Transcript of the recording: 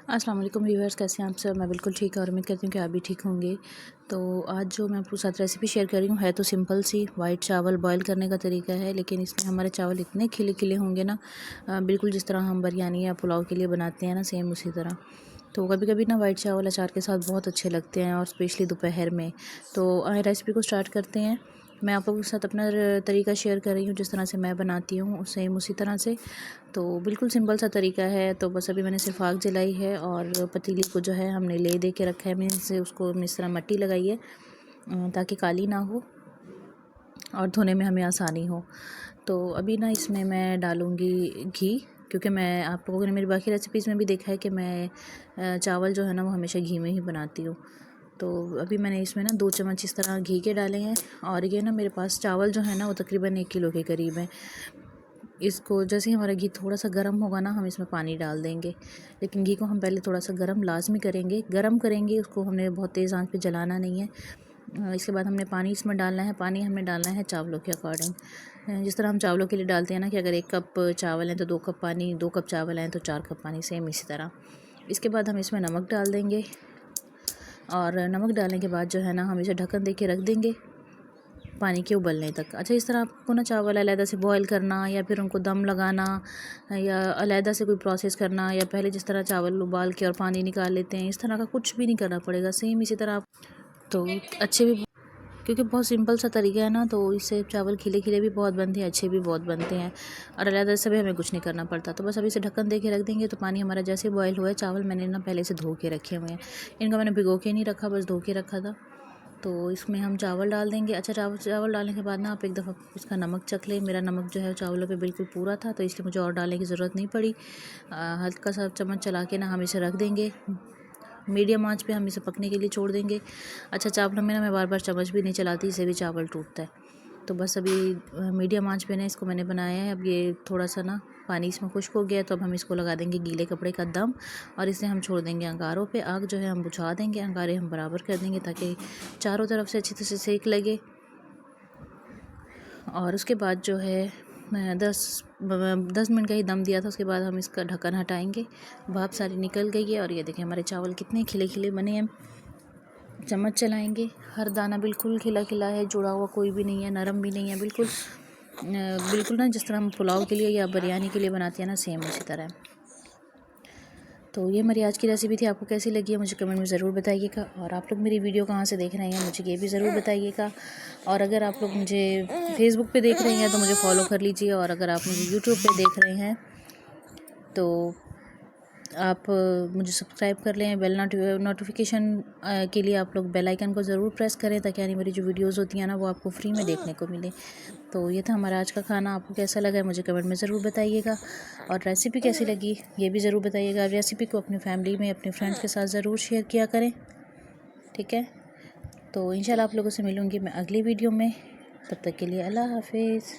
अस्सलाम वालेकुम व्यूअर्स, कैसे हैं आप सब। मैं बिल्कुल ठीक है और उम्मीद करती हूँ कि आप भी ठीक होंगे। तो आज जो मैं आपके साथ रेसिपी शेयर कर रही हूँ है तो सिंपल सी वाइट चावल बॉईल करने का तरीका है, लेकिन इसमें हमारे चावल इतने खिले खिले होंगे ना, बिल्कुल जिस तरह हम बिरयानी या पुलाव के लिए बनाते हैं ना, सेम उसी तरह। तो कभी कभी ना वाइट चावल अचार के साथ बहुत अच्छे लगते हैं और स्पेशली दोपहर में। तो रेसिपी को स्टार्ट करते हैं। मैं आप लोगों के साथ अपना तरीका शेयर कर रही हूँ, जिस तरह से मैं बनाती हूँ सेम उसी तरह से। तो बिल्कुल सिंपल सा तरीका है। तो बस अभी मैंने सिर्फ आग जलाई है और पतीली को जो है हमने ले दे के रखा है, मीन से उसको इस तरह मट्टी लगाई है ताकि काली ना हो और धोने में हमें आसानी हो। तो अभी ना इसमें मैं डालूँगी घी, क्योंकि मैं आप लोगों ने मेरी बाकी रेसिपीज़ में भी देखा है कि मैं चावल जो है ना वो हमेशा घी में ही बनाती हूँ। तो अभी मैंने इसमें ना 2 चम्मच इस तरह घी के डाले हैं। और ये ना मेरे पास चावल जो है ना वो तकरीबन 1 किलो के करीब है। इसको जैसे ही हमारा घी थोड़ा सा गर्म होगा ना, हम इसमें पानी डाल देंगे। लेकिन घी को हम पहले थोड़ा सा गर्म लाजमी करेंगे, गर्म करेंगे उसको, हमने बहुत तेज़ आंच पे जलाना नहीं है। इसके बाद हमने पानी इसमें डालना है। पानी हमें डालना है चावलों के अकॉर्डिंग, जिस तरह हम चावलों के लिए डालते हैं ना कि अगर 1 कप चावल हैं तो 2 कप पानी, 2 कप चावल हैं तो 4 कप पानी, सेम इसी तरह। इसके बाद हम इसमें नमक डाल देंगे और नमक डालने के बाद जो है ना हम इसे ढक्कन दे के रख देंगे पानी के उबलने तक। अच्छा, इस तरह आपको ना चावल अलहदा से बॉईल करना या फिर उनको दम लगाना या अलहदा से कोई प्रोसेस करना, या पहले जिस तरह चावल उबाल के और पानी निकाल लेते हैं, इस तरह का कुछ भी नहीं करना पड़ेगा। सेम इसी तरह आप तो अच्छे भी, क्योंकि बहुत सिंपल सा तरीका है ना, तो इससे चावल खिले खिले भी बहुत बनते हैं, अच्छे भी बहुत बनते हैं और अलहदा से भी हमें कुछ नहीं करना पड़ता। तो बस अभी इसे ढक्कन दे के रख देंगे। तो पानी हमारा जैसे बॉईल हुआ है, चावल मैंने ना पहले से धो के रखे हुए हैं, इनको मैंने भिगो के नहीं रखा, बस धो के रखा था। तो इसमें हम चावल डाल देंगे। अच्छा, चावल डालने के बाद ना आप एक दफ़ा इसका नमक चख लें। मेरा नमक जो है चावलों पे बिल्कुल पूरा था, तो इसलिए मुझे और डालने की ज़रूरत नहीं पड़ी। हल्का सा चम्मच चला के ना हम इसे रख देंगे, मीडियम आंच पे हम इसे पकने के लिए छोड़ देंगे। अच्छा, चावलों में ना मैं बार बार चम्मच भी नहीं चलाती, इससे भी चावल टूटता है। तो बस अभी मीडियम आंच पे ना इसको मैंने बनाया है। अब ये थोड़ा सा ना पानी इसमें खुश्क हो गया, तो अब हम इसको लगा देंगे गीले कपड़े का दम और इसे हम छोड़ देंगे अंगारों पे। आग जो है हम बुझा देंगे, अंगारे हम बराबर कर देंगे ताकि चारों तरफ से अच्छी तरह से सेक लगे। और उसके बाद जो है 10 मिनट का ही दम दिया था। उसके बाद हम इसका ढक्कन हटाएंगे, भाप सारी निकल गई है और ये देखें हमारे चावल कितने खिले खिले बने हैं। चम्मच चलाएंगे, हर दाना बिल्कुल खिला खिला है, जुड़ा हुआ कोई भी नहीं है, नरम भी नहीं है, बिल्कुल बिल्कुल ना जिस तरह हम पुलाव के लिए या बिरयानी के लिए बनाते हैं ना, सेम उसी तरह है। तो ये हमारी आज की रेसिपी थी। आपको कैसी लगी है मुझे कमेंट में ज़रूर बताइएगा, और आप लोग मेरी वीडियो कहाँ से देख रहे हैं मुझे ये भी ज़रूर बताइएगा। और अगर आप लोग मुझे फेसबुक पे देख रहे हैं तो मुझे फॉलो कर लीजिए, और अगर आप मुझे यूट्यूब पे देख रहे हैं तो आप मुझे सब्सक्राइब कर लें। बेल नोटिफिकेशन के लिए आप लोग बेल आइकन को ज़रूर प्रेस करें, ताकि आने वाली जो वीडियोस होती हैं ना वो आपको फ्री में देखने को मिले। तो ये था हमारा आज का खाना। आपको कैसा लगा है मुझे कमेंट में ज़रूर बताइएगा, और रेसिपी कैसी लगी ये भी ज़रूर बताइएगा। रेसिपी को अपनी फैमिली में, अपने फ्रेंड्स के साथ ज़रूर शेयर किया करें, ठीक है। तो इंशाल्लाह आप लोगों से मिलूँगी मैं अगली वीडियो में। तब तक के लिए अल्लाह हाफिज़।